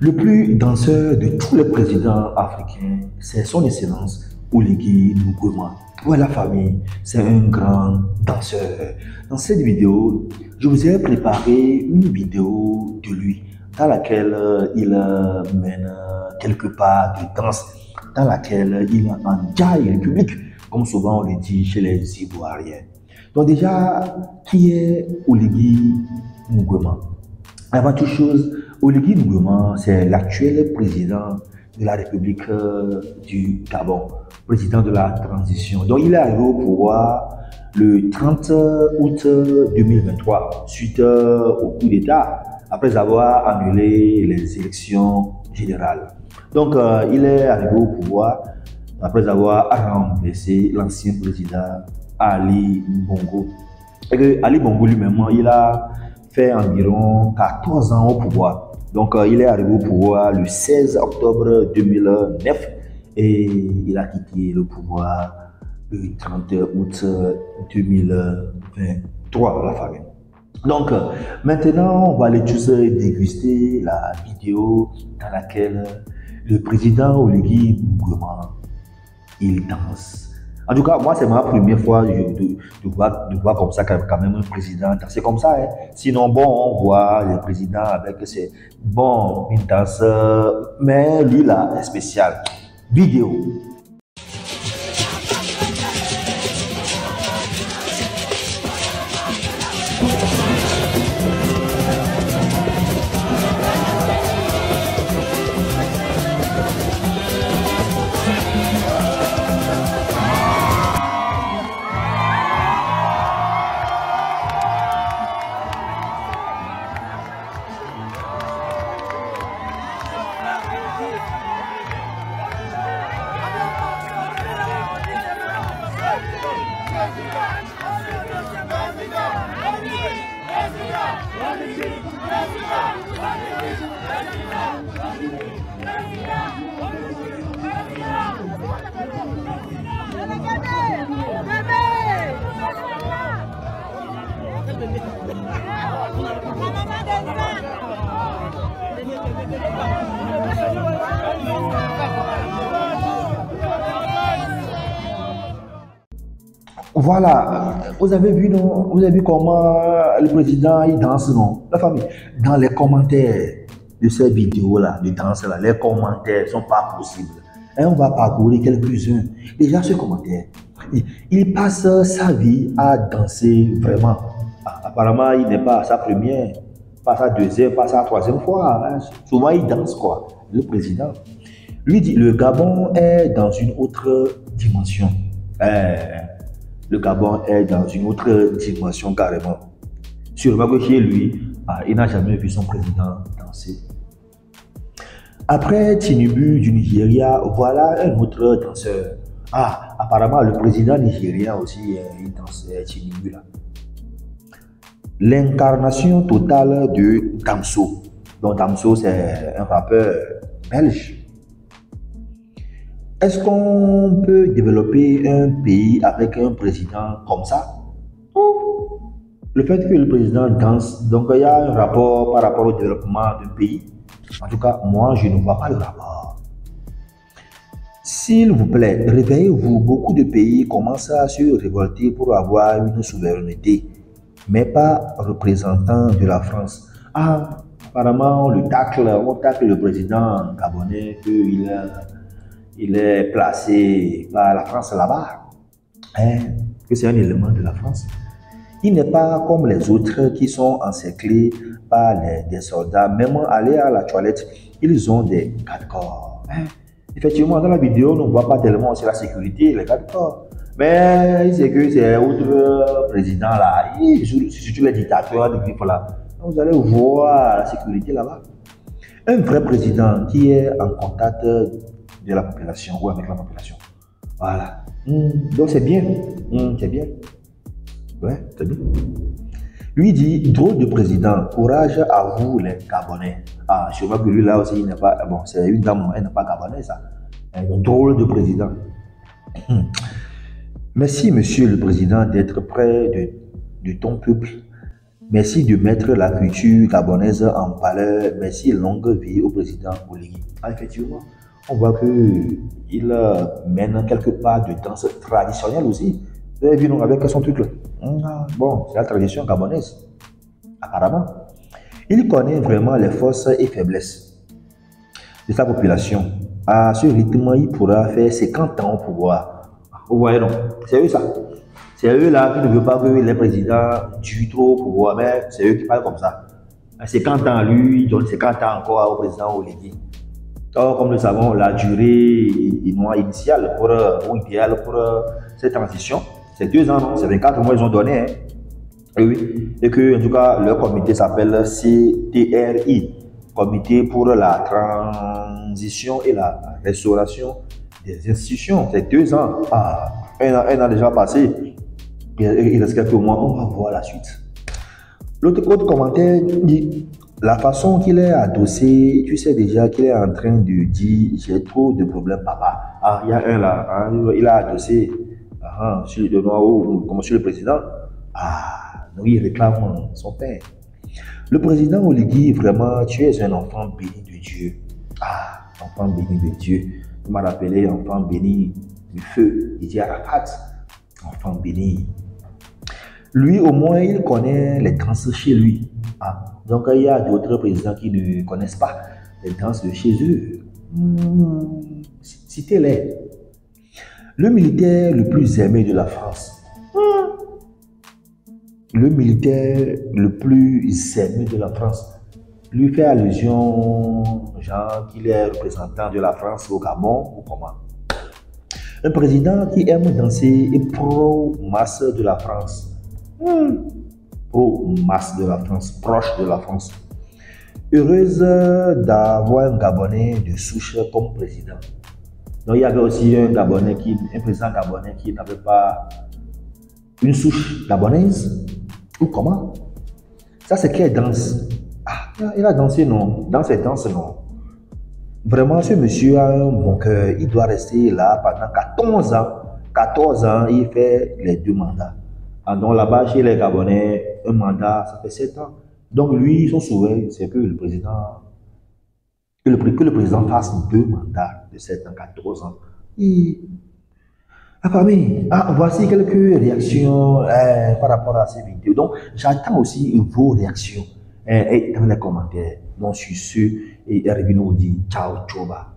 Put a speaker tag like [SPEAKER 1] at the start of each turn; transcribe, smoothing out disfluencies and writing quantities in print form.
[SPEAKER 1] Le plus danseur de tous les présidents africains, c'est son excellence Oligui Nguema. Pour la famille, c'est un grand danseur. Dans cette vidéo, je vous ai préparé une vidéo de lui dans laquelle il mène quelque part de danse, dans laquelle il enjaille le public, comme souvent on le dit chez les Ivoiriens. Donc déjà, qui est Oligui Nguema? Avant toute chose, Oligui Nguema, c'est l'actuel président de la République du Gabon, président de la transition. Donc il est arrivé au pouvoir le 30 août 2023, suite au coup d'État, après avoir annulé les élections générales. Donc il est arrivé au pouvoir après avoir renversé l'ancien président Ali Bongo. Et que Ali Bongo lui-même, il a fait environ 14 ans au pouvoir. Donc, il est arrivé au pouvoir le 16 octobre 2009 et il a quitté le pouvoir le 30 août 2023, la famille. Donc, maintenant, on va aller tous déguster la vidéo dans laquelle le président Oligui Nguema, il danse. En tout cas, moi, c'est ma première fois de voir comme ça quand même un président danser comme ça. Hein. Sinon, bon, on voit les présidents avec ses... Bon, une danse, mais lui, là, est spécial. Vidéo. Voilà, vous avez vu, non? Vous avez vu comment le président il danse, non? La famille, dans les commentaires de ces vidéos-là, de danse-là, les commentaires ne sont pas possibles. Et on va parcourir quelques-uns. Déjà, ce commentaire, il passe sa vie à danser vraiment. Apparemment, il n'est pas à sa première, pas sa deuxième, pas sa troisième fois. Hein. Souvent, il danse, quoi, le président. Lui dit, le Gabon est dans une autre dimension. Le Gabon est dans une autre dimension carrément. Sûrement que chez lui, il n'a jamais vu son président danser. Après Tinubu du Nigeria, voilà un autre danseur. Apparemment le président nigérien aussi, il danse Tinubu là. L'incarnation totale de Damso. Donc Damso, c'est un rappeur belge. Est-ce qu'on peut développer un pays avec un président comme ça? Le fait que le président danse, donc il y a un rapport par rapport au développement d'un pays. En tout cas, moi, je ne vois pas le rapport. S'il vous plaît, réveillez-vous. Beaucoup de pays commencent à se révolter pour avoir une souveraineté, mais pas représentant de la France. Apparemment, on tacle le président gabonais qu'il est placé par la France là-bas, que c'est un élément de la France. Il n'est pas comme les autres qui sont encerclés par des soldats. Même aller à la toilette, ils ont des garde-corps. Effectivement, dans la vidéo, on ne voit pas tellement aussi la sécurité, les garde-corps. Mais c'est que c'est autre président là, surtout les dictateurs de griffes là. Vous allez voir la sécurité là-bas. Un vrai président qui est en contact de la population ou avec la population. Voilà. Donc c'est bien. C'est bien. Ouais, c'est bien. Lui dit, drôle de président, courage à vous les Gabonais. Je vois que lui là aussi, il n'est pas, bon, c'est une dame, elle n'est pas gabonaise, ça. Drôle de président. Merci, monsieur le président, d'être près de ton peuple. Merci de mettre la culture gabonaise en valeur. Merci, longue vie au président Oligui. Ah, effectivement, on voit qu'il mène quelque part de danse traditionnelle aussi. Vous avez vu, non, avec son truc là. Bon, c'est la tradition gabonaise, apparemment. Il connaît vraiment les forces et faiblesses de sa population. À ce rythme, il pourra faire 50 ans au pouvoir. Vous voyez, non? C'est eux ça. C'est eux là qui ne veulent pas que les présidents durent trop au pouvoir, mais c'est eux qui parlent comme ça. À 50 ans, lui, il donne 50 ans encore au président Oligui. Or, comme nous le savons, la durée initiale ou idéale pour cette transition, c'est 2 ans, non? C'est 24 mois ils ont donné. Hein. Et oui. Et que, en tout cas, leur comité s'appelle CTRI, Comité pour la transition et la restauration des institutions. C'est 2 ans. Ah, un an déjà passé. Il reste quelques mois, on va voir la suite. L'autre commentaire dit, la façon qu'il est adossé, tu sais déjà qu'il est en train de dire, j'ai trop de problèmes, papa. Ah, il y a un là, hein, il a adossé sur le noir comme sur le président. Ah, donc il réclame son père. Le président Oligui, vraiment, tu es un enfant béni de Dieu. Ah, enfant béni de Dieu. Tu m'as rappelé enfant béni du feu, Didier Arafat. Enfant béni. Lui, au moins, il connaît les danses chez lui. Ah, donc, il y a d'autres présidents qui ne connaissent pas les danses de chez eux. Citez-les. Le militaire le plus aimé de la France. Le militaire le plus aimé de la France. Lui fait allusion, genre, qu'il est représentant de la France au Gabon ou comment. Un président qui aime danser est pro-masse de la France. Pro-masse de la France, proche de la France. Heureuse d'avoir un Gabonais de souche comme président. Donc il y avait aussi un président gabonais qui n'avait pas une souche gabonaise. Ou comment? Ça c'est quelle danse? Ah, il a dansé, non? Dans cette danse, non? Vraiment, ce monsieur a un bon cœur. Il doit rester là pendant 14 ans. 14 ans, il fait les 2 mandats. Donc là-bas, chez les Gabonais, un mandat, ça fait 7 ans. Donc lui, son souhait, c'est que le président fasse 2 mandats de 7 ans, 14 ans. Voici quelques réactions par rapport à ces vidéos. Donc, j'attends aussi vos réactions dans les commentaires. Donc, sur ce, et Hervé nous dit ciao, tchoba.